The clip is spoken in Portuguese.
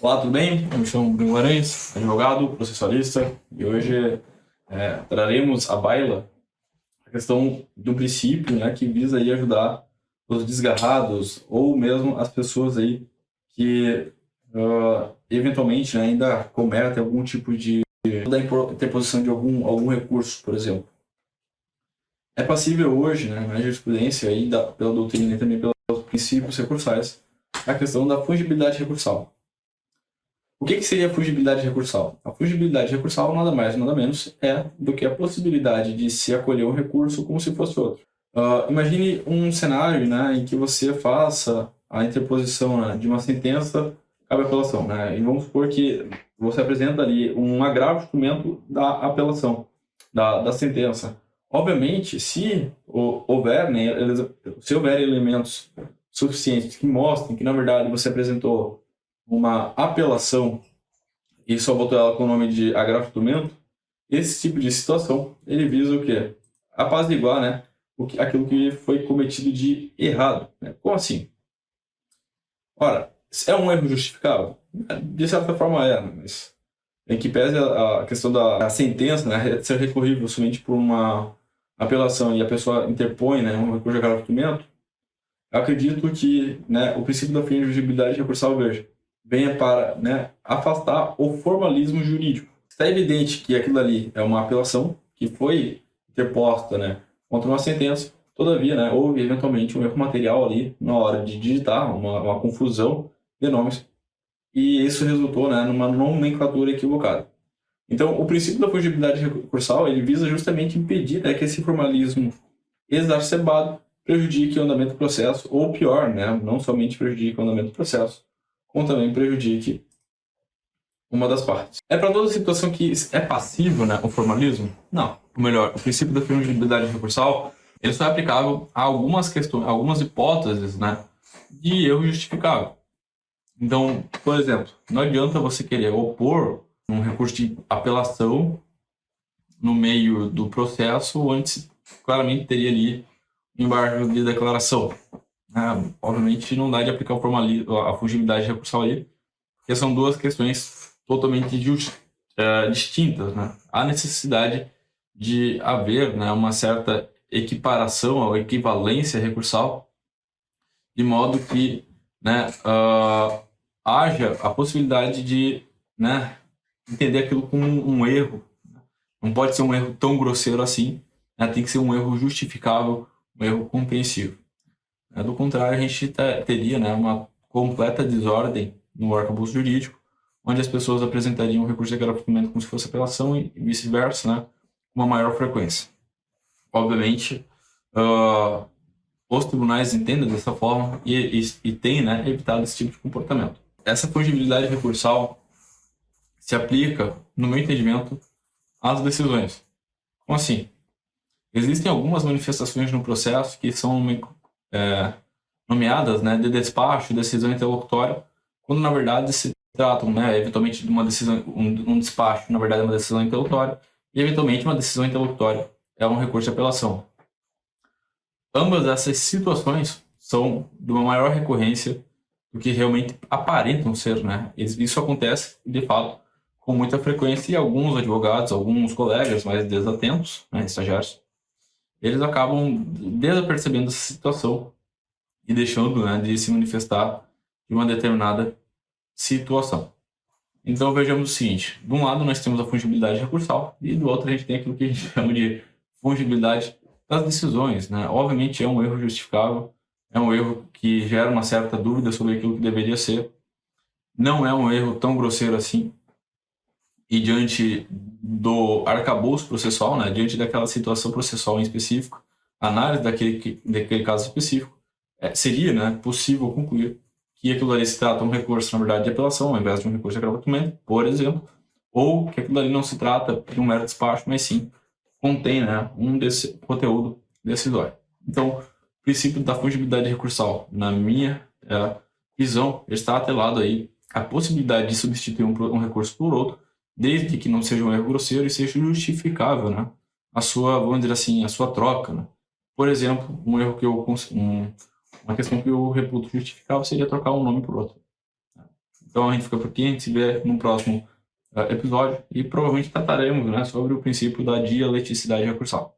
Olá, tudo bem? Eu me chamo Bruno Guimarães, advogado, processualista, e hoje traremos à baila a questão do princípio, né, que visa aí ajudar os desgarrados ou mesmo as pessoas aí que eventualmente, né, ainda cometem algum tipo de da interposição de algum recurso, por exemplo. É passível hoje, né, na jurisprudência aí pela doutrina e também pelos princípios recursais, a questão da fungibilidade recursal. O que seria a fungibilidade recursal? A fungibilidade recursal nada mais nada menos é do que a possibilidade de se acolher um recurso como se fosse outro. Imagine um cenário, né, em que você faça a interposição, né, de uma sentença cabe apelação, né, e vamos supor que você apresenta ali um agravo instrumento da apelação, da sentença. Obviamente, se houver elementos suficientes que mostrem que, na verdade, você apresentou uma apelação e só botou ela com o nome de agravo instrumento, esse tipo de situação, ele visa o quê? Apaziguar, né, aquilo que foi cometido de errado. Né? Como assim? Ora, é um erro justificável? De certa forma mas em que pese a questão da sentença, né, ser recorrível somente por uma apelação e a pessoa interpõe, né, um recurso de agravo instrumento, eu acredito que, né, o princípio da fungibilidade recursal, venha para, né, afastar o formalismo jurídico. Está evidente que aquilo ali é uma apelação que foi interposta, né, contra uma sentença, todavia, né, houve eventualmente um erro material ali na hora de digitar, uma confusão de nomes, e isso resultou, né, numa nomenclatura equivocada. Então, o princípio da fungibilidade recursal, ele visa justamente impedir, né, que esse formalismo exacerbado prejudique o andamento do processo, ou pior, né, não somente prejudique o andamento do processo, como também prejudique uma das partes. É para toda situação que é passível, né, o formalismo? Não. Ou melhor, o princípio da fungibilidade recursal, ele só é aplicável a algumas questões, algumas hipóteses, né, de erro justificável. Então, por exemplo, não adianta você querer opor um recurso de apelação no meio do processo, onde claramente teria ali um embargo de declaração. Obviamente não dá de aplicar o formalismo, a fungibilidade recursal aí, porque são duas questões totalmente distintas. Né? Há necessidade de haver, né, uma certa equiparação ou equivalência recursal, de modo que, né, haja a possibilidade de, né, entender aquilo como um erro. Não pode ser um erro tão grosseiro assim, né? Tem que ser um erro justificável, um erro compreensível. Do contrário, a gente teria, né, uma completa desordem no arcabouço jurídico, onde as pessoas apresentariam o recurso de agravo-instrumento como se fosse apelação e vice-versa, né, com uma maior frequência. Obviamente, os tribunais entendem dessa forma e têm, né, evitado esse tipo de comportamento. Essa fungibilidade recursal se aplica, no meu entendimento, às decisões. Como assim? Existem algumas manifestações no processo que são nomeadas, né, de despacho, decisão interlocutória, quando na verdade se tratam, né, eventualmente de uma decisão, um despacho, na verdade é uma decisão interlocutória, e eventualmente uma decisão interlocutória é um recurso de apelação. Ambas essas situações são de uma maior recorrência do que realmente aparentam ser, né? Isso acontece, de fato, com muita frequência, e alguns advogados, alguns colegas mais desatentos, né, estagiários, eles acabam desapercebendo essa situação e deixando, né, de se manifestar de uma determinada situação. Então vejamos o seguinte: de um lado nós temos a fungibilidade recursal e do outro a gente tem aquilo que a gente chama de fungibilidade das decisões. Né? Obviamente é um erro justificável, é um erro que gera uma certa dúvida sobre aquilo que deveria ser, não é um erro tão grosseiro assim, e diante do arcabouço processual, né, diante daquela situação processual em específico, análise daquele caso específico, seria, né, possível concluir que aquilo ali se trata de um recurso, na verdade, de apelação, ao invés de um recurso de agravamento, por exemplo, ou que aquilo ali não se trata de um mero despacho, mas sim contém, né, desse conteúdo decisório. Então, o princípio da fungibilidade recursal, na minha visão, está atrelado aí à possibilidade de substituir um recurso por outro, desde que não seja um erro grosseiro e seja justificável, né, a sua, vamos dizer assim, a sua troca, né? Por exemplo, um erro que uma questão que eu reputo justificável seria trocar um nome por outro. Então a gente fica por aqui, a gente se vê no próximo episódio e provavelmente trataremos, né, sobre o princípio da dialeticidade recursal.